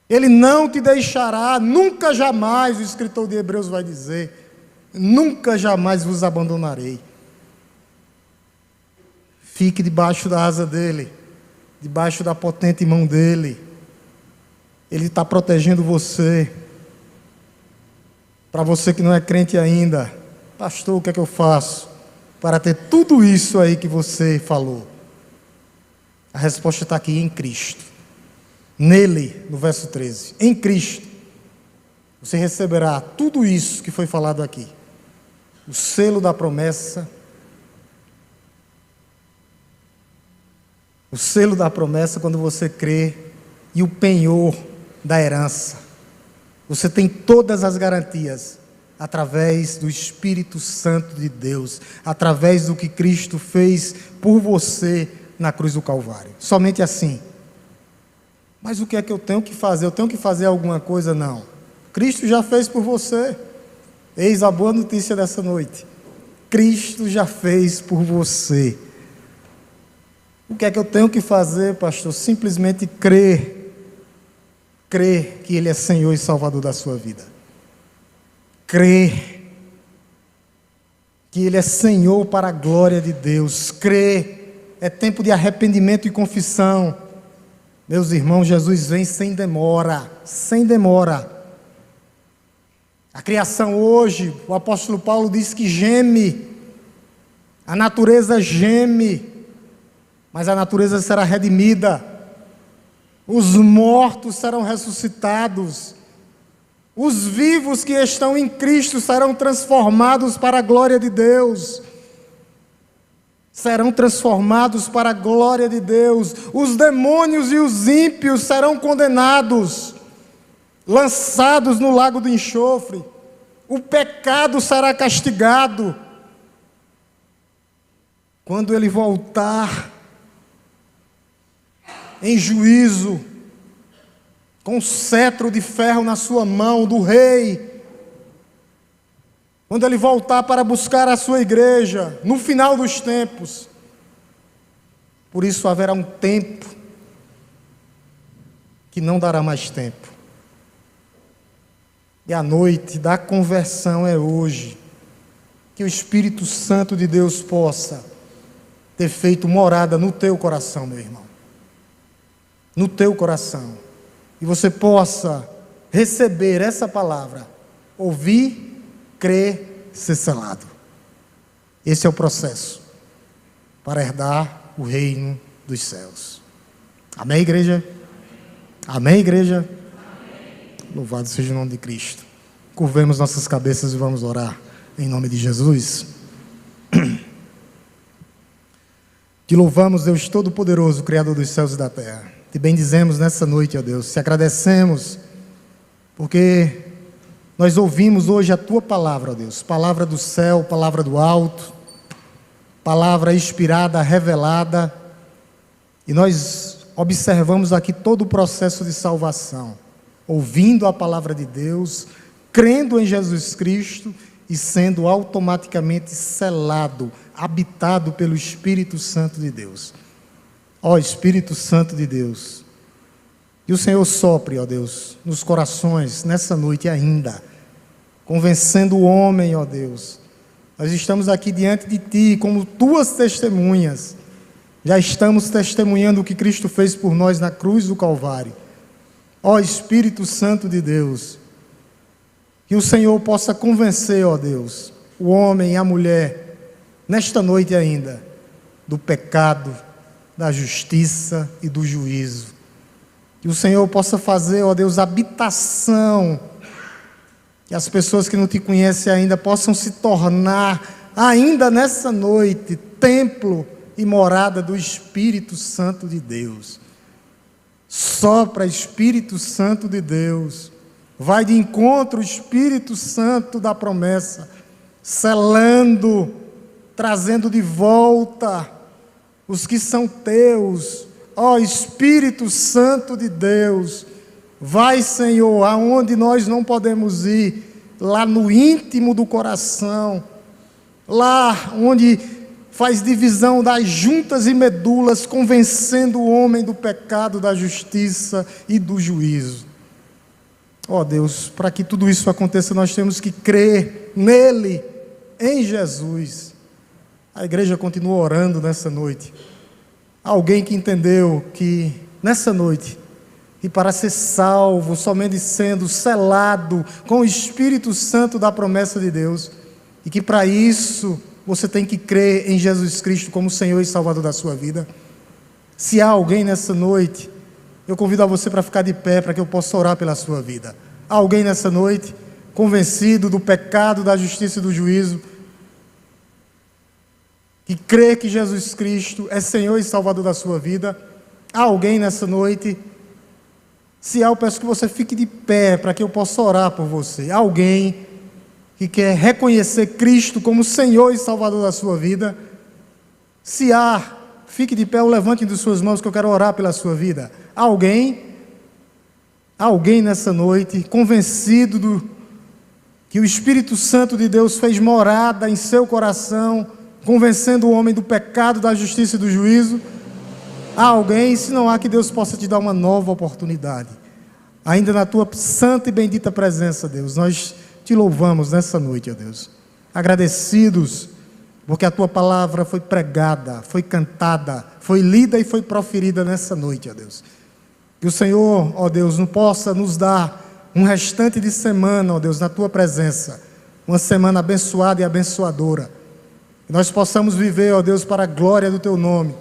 Ele não te deixará, nunca jamais, o escritor de Hebreus vai dizer, nunca jamais vos abandonarei. Fique debaixo da asa dele, debaixo da potente mão dele. Ele está protegendo você. Para você que não é crente ainda, pastor, o que é que eu faço para ter tudo isso aí que você falou? A resposta está aqui em Cristo. Nele, no verso 13, em Cristo, você receberá tudo isso que foi falado aqui. O selo da promessa, quando você crê, e o penhor da herança. Você tem todas as garantias, através do Espírito Santo de Deus, através do que Cristo fez por você na cruz do Calvário. Somente assim. Mas o que é que eu tenho que fazer? Eu tenho que fazer alguma coisa? Não. Cristo já fez por você. Eis a boa notícia dessa noite. Cristo já fez por você. O que é que eu tenho que fazer, pastor? Simplesmente crer. Crer que Ele é Senhor e Salvador da sua vida. Crer que Ele é Senhor para a glória de Deus. Crer. É tempo de arrependimento e confissão. Meus irmãos, Jesus vem sem demora. Sem demora. A criação hoje, o apóstolo Paulo diz que geme. A natureza geme. Mas a natureza será redimida. Os mortos serão ressuscitados. Os vivos que estão em Cristo serão transformados para a glória de Deus. Serão transformados para a glória de Deus. Os demônios e os ímpios serão condenados. lançados no lago do enxofre. O pecado será castigado. Quando ele voltar em juízo, com o cetro de ferro na sua mão, do rei, quando ele voltar para buscar a sua igreja, no final dos tempos, por isso haverá um tempo que não dará mais tempo. E a noite da conversão é hoje. Que o Espírito Santo de Deus possa ter feito morada no teu coração, meu irmão. No teu coração. E você possa receber essa palavra, ouvir, crer, ser selado. Esse é o processo para herdar o reino dos céus. Amém, igreja? Amém, igreja? Amém. Louvado seja o nome de Cristo. Curvemos nossas cabeças e vamos orar em nome de Jesus. Te louvamos, Deus Todo-Poderoso, Criador dos céus e da terra. Te bendizemos nessa noite, ó Deus. Te agradecemos porque nós ouvimos hoje a Tua palavra, ó Deus. Palavra do céu, palavra do alto, palavra inspirada, revelada. E nós observamos aqui todo o processo de salvação, ouvindo a palavra de Deus, crendo em Jesus Cristo e sendo automaticamente selado, habitado pelo Espírito Santo de Deus. Ó Espírito Santo de Deus, e o Senhor sopre, ó Deus, nos corações, nessa noite ainda, convencendo o homem, ó Deus. Nós estamos aqui diante de Ti, como Tuas testemunhas, já estamos testemunhando o que Cristo fez por nós na cruz do Calvário. Ó Espírito Santo de Deus, que o Senhor possa convencer, ó Deus, o homem e a mulher, nesta noite ainda, do pecado, da justiça e do juízo. Que o Senhor possa fazer, ó Deus, habitação, que as pessoas que não Te conhecem ainda possam se tornar, ainda nessa noite, templo e morada do Espírito Santo de Deus. Sopra, Espírito Santo de Deus, vai de encontro o Espírito Santo da promessa, selando, trazendo de volta os que são Teus. Ó Espírito Santo de Deus, vai, Senhor, aonde nós não podemos ir, lá no íntimo do coração, lá onde faz divisão das juntas e medulas, convencendo o homem do pecado, da justiça e do juízo. Ó Deus, para que tudo isso aconteça, nós temos que crer nele, em Jesus. A igreja continua orando nessa noite. Alguém que entendeu que nessa noite, e para ser salvo, somente sendo selado com o Espírito Santo da promessa de Deus, e que para isso você tem que crer em Jesus Cristo como Senhor e Salvador da sua vida. Se há alguém nessa noite, eu convido a você para ficar de pé, para que eu possa orar pela sua vida. Há alguém nessa noite, convencido do pecado, da justiça e do juízo, que crê que Jesus Cristo é Senhor e Salvador da sua vida. Há alguém nessa noite? Se há, eu peço que você fique de pé, para que eu possa orar por você. Há alguém que quer reconhecer Cristo como Senhor e Salvador da sua vida? Se há, fique de pé ou levante de suas mãos, que eu quero orar pela sua vida. Há alguém? Há alguém nessa noite convencido que o Espírito Santo de Deus fez morada em seu coração, convencendo o homem do pecado, da justiça e do juízo? Há alguém? Se não há, que Deus possa te dar uma nova oportunidade. Ainda na Tua santa e bendita presença, Deus, nós Te louvamos nessa noite, ó Deus. Agradecidos, porque a Tua palavra foi pregada, foi cantada, foi lida e foi proferida nessa noite, ó Deus. Que o Senhor, ó Deus, não possa nos dar um restante de semana, ó Deus, na Tua presença. Uma semana abençoada e abençoadora. Que nós possamos viver, ó Deus, para a glória do Teu nome.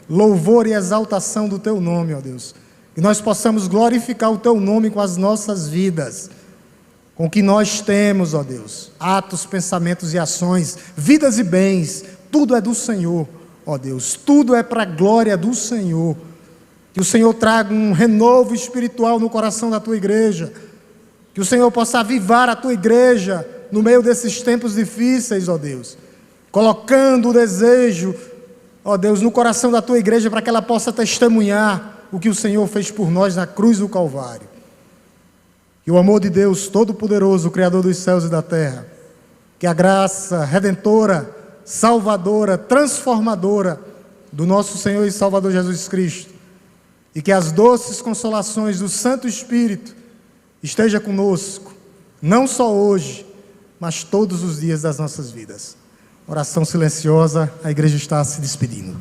Louvor e exaltação do Teu nome, ó Deus. Que nós possamos glorificar o Teu nome com as nossas vidas. Com o que nós temos, ó Deus. Atos, pensamentos e ações, vidas e bens. Tudo é do Senhor, ó Deus. Tudo é para a glória do Senhor. Que o Senhor traga um renovo espiritual no coração da Tua igreja. Que o Senhor possa avivar a tua igreja no meio desses tempos difíceis, ó Deus, colocando o desejo, ó Deus, no coração da tua igreja para que ela possa testemunhar o que o Senhor fez por nós na cruz do Calvário. Que o amor de Deus Todo-Poderoso, Criador dos céus e da terra, que a graça redentora, salvadora, transformadora do nosso Senhor e Salvador Jesus Cristo, e que as doces consolações do Santo Espírito esteja conosco, não só hoje, mas todos os dias das nossas vidas. Oração silenciosa, a igreja está se despedindo.